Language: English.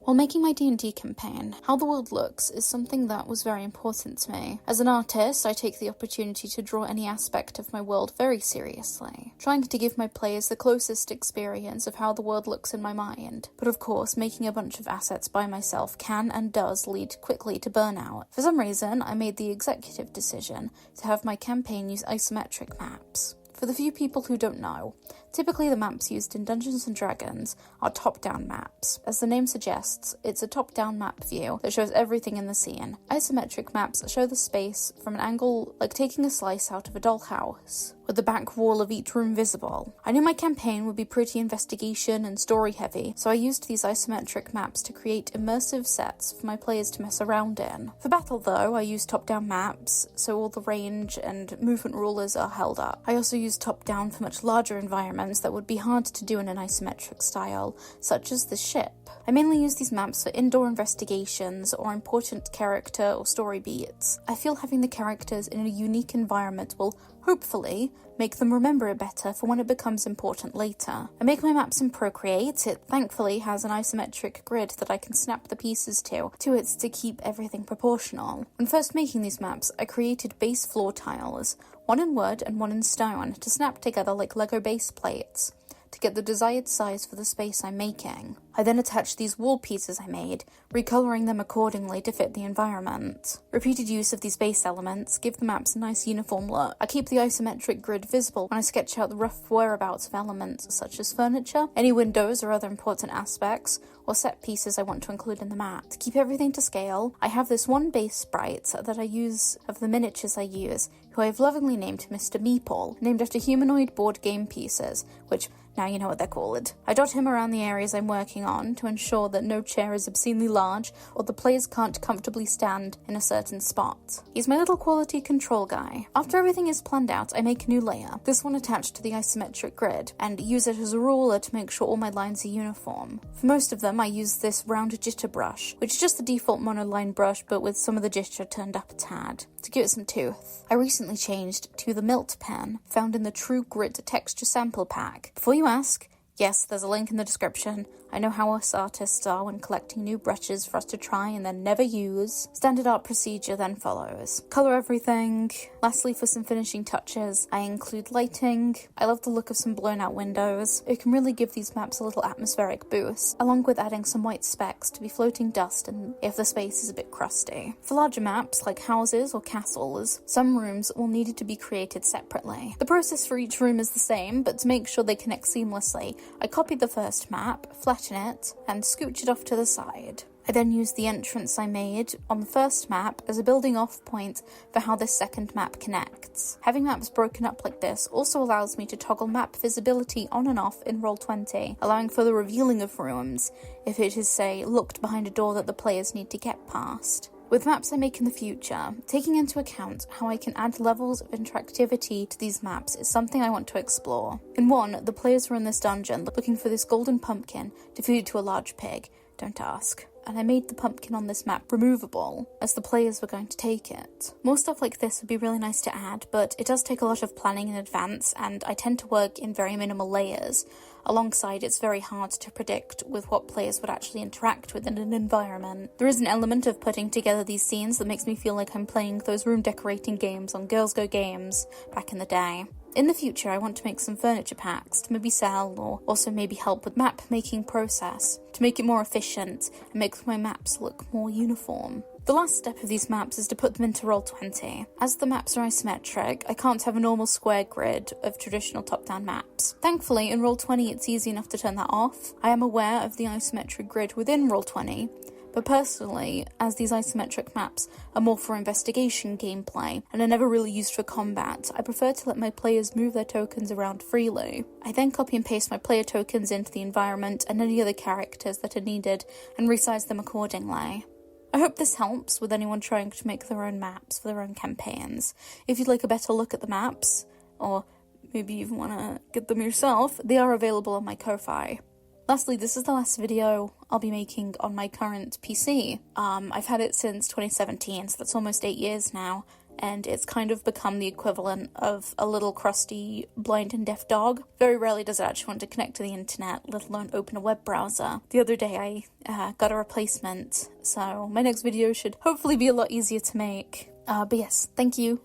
While making my D&D campaign, how the world looks is something that was very important to me. As an artist, I take the opportunity to draw any aspect of my world very seriously, trying to give my players the closest experience of how the world looks in my mind. But of course, making a bunch of assets by myself can and does lead quickly to burnout. For some reason, I made the executive decision to have my campaign use isometric maps. For the few people who don't know, typically the maps used in Dungeons & Dragons are top-down maps. As the name suggests, it's a top-down map view that shows everything in the scene. Isometric maps show the space from an angle like taking a slice out of a dollhouse, with the back wall of each room visible. I knew my campaign would be pretty investigation and story heavy, so I used these isometric maps to create immersive sets for my players to mess around in. For battle though, I used top-down maps, so all the range and movement rulers are held up. I also used top-down for much larger environments that would be hard to do in an isometric style, such as the ship. I mainly use these maps for indoor investigations or important character or story beats. I feel having the characters in a unique environment will hopefully make them remember it better for when it becomes important later. I make my maps in Procreate. It thankfully has an isometric grid that I can snap the pieces to it to keep everything proportional. When first making these maps, I created base floor tiles, one in wood and one in stone, to snap together like Lego base plates, to get the desired size for the space I'm making. I then attached these wall pieces I made, recoloring them accordingly to fit the environment. Repeated use of these base elements give the maps a nice uniform look. I keep the isometric grid visible when I sketch out the rough whereabouts of elements such as furniture, any windows or other important aspects, or set pieces I want to include in the map. To keep everything to scale, I have this one base sprite that I use of the miniatures I use, who I have lovingly named Mr. Meeple, named after humanoid board game pieces, which now you know what they're called. I dot him around the areas I'm working on to ensure that no chair is obscenely large or the players can't comfortably stand in a certain spot. He's my little quality control guy. After everything is planned out, I make a new layer, this one attached to the isometric grid, and use it as a ruler to make sure all my lines are uniform. For most of them, I use this round jitter brush, which is just the default monoline brush but with some of the jitter turned up a tad, to give it some tooth. I recently changed to the Milt pen, found in the True Grit texture sample pack. Before you ask, yes, there's a link in the description. I know how us artists are when collecting new brushes for us to try and then never use. Standard art procedure then follows. Colour everything. Lastly, for some finishing touches, I include lighting. I love the look of some blown out windows. It can really give these maps a little atmospheric boost, along with adding some white specks to be floating dust and if the space is a bit crusty. For larger maps, like houses or castles, some rooms will need to be created separately. The process for each room is the same, but to make sure they connect seamlessly, I copied the first map, flattened it, and scooch it off to the side. I then used the entrance I made on the first map as a building off point for how this second map connects. Having maps broken up like this also allows me to toggle map visibility on and off in Roll20, allowing for the revealing of rooms if it is, say, locked behind a door that the players need to get past. With maps I make in the future, taking into account how I can add levels of interactivity to these maps is something I want to explore. In one, the players were in this dungeon looking for this golden pumpkin to feed it to a large pig. Don't ask. And I made the pumpkin on this map removable, as the players were going to take it. More stuff like this would be really nice to add, but it does take a lot of planning in advance, and I tend to work in very minimal layers. Alongside, it's very hard to predict with what players would actually interact with in an environment. There is an element of putting together these scenes that makes me feel like I'm playing those room decorating games on Girls Go Games back in the day. In the future, I want to make some furniture packs to maybe sell or also maybe help with map making process to make it more efficient and make my maps look more uniform. The last step of these maps is to put them into Roll20. As the maps are isometric, I can't have a normal square grid of traditional top-down maps. Thankfully, in Roll20 it's easy enough to turn that off. I am aware of the isometric grid within Roll20, but personally, as these isometric maps are more for investigation gameplay and are never really used for combat, I prefer to let my players move their tokens around freely. I then copy and paste my player tokens into the environment and any other characters that are needed and resize them accordingly. I hope this helps with anyone trying to make their own maps for their own campaigns. If you'd like a better look at the maps, or maybe you even want to get them yourself, they are available on my Ko-Fi. Lastly, this is the last video I'll be making on my current PC. I've had it since 2017, so that's almost 8 years now, and it's kind of become the equivalent of a little crusty blind and deaf dog. Very rarely does it actually want to connect to the internet, let alone open a web browser. The other day I got a replacement, so my next video should hopefully be a lot easier to make. But yes, thank you.